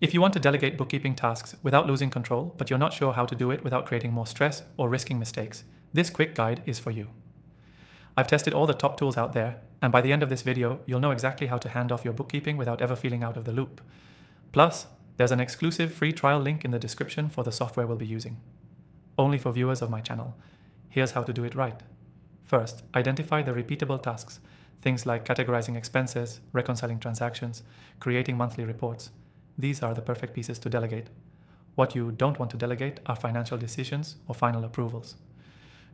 If you want to delegate bookkeeping tasks without losing control, but you're not sure how to do it without creating more stress or risking mistakes, this quick guide is for you. I've tested all the top tools out there, and by the end of this video, you'll know exactly how to hand off your bookkeeping without ever feeling out of the loop. Plus, there's an exclusive free trial link in the description for the software we'll be using. Only for viewers of my channel. Here's how to do it right. First, identify the repeatable tasks, things like categorizing expenses, reconciling transactions, creating monthly reports. These are the perfect pieces to delegate. What you don't want to delegate are financial decisions or final approvals.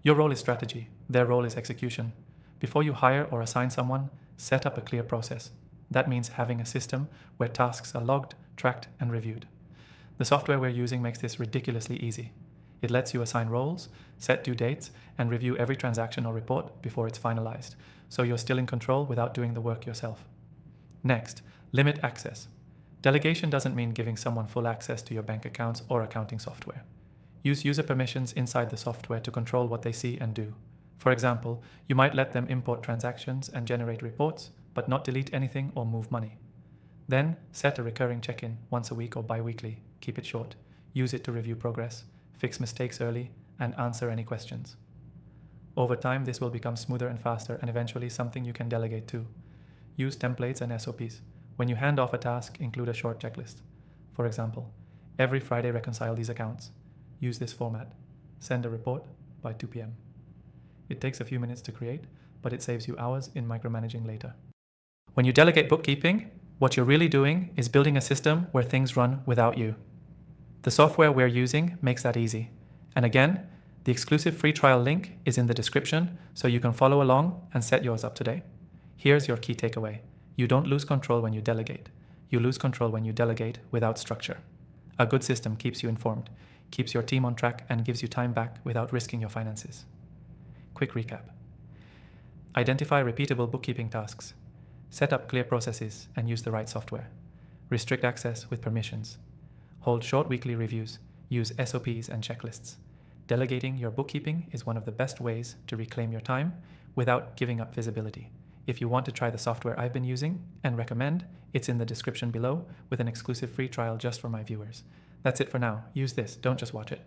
Your role is strategy, their role is execution. Before you hire or assign someone, set up a clear process. That means having a system where tasks are logged, tracked, and reviewed. The software we're using makes this ridiculously easy. It lets you assign roles, set due dates, and review every transaction or report before it's finalized, so you're still in control without doing the work yourself. Next, limit access. Delegation doesn't mean giving someone full access to your bank accounts or accounting software. Use user permissions inside the software to control what they see and do. For example, you might let them import transactions and generate reports, but not delete anything or move money. Then, set a recurring check-in once a week or bi-weekly. Keep it short. Use it to review progress, fix mistakes early, and answer any questions. Over time, this will become smoother and faster, and eventually something you can delegate to. Use templates and SOPs. When you hand off a task, include a short checklist. For example, every Friday reconcile these accounts. Use this format. Send a report by 2 p.m. It takes a few minutes to create, but it saves you hours in micromanaging later. When you delegate bookkeeping, what you're really doing is building a system where things run without you. The software we're using makes that easy. And again, the exclusive free trial link is in the description, so you can follow along and set yours up today. Here's your key takeaway. You don't lose control when you delegate. You lose control when you delegate without structure. A good system keeps you informed, keeps your team on track, and gives you time back without risking your finances. Quick recap. Identify repeatable bookkeeping tasks. Set up clear processes and use the right software. Restrict access with permissions. Hold short weekly reviews. Use SOPs and checklists. Delegating your bookkeeping is one of the best ways to reclaim your time without giving up visibility. If you want to try the software I've been using and recommend, it's in the description below with an exclusive free trial just for my viewers. That's it for now. Use this, don't just watch it.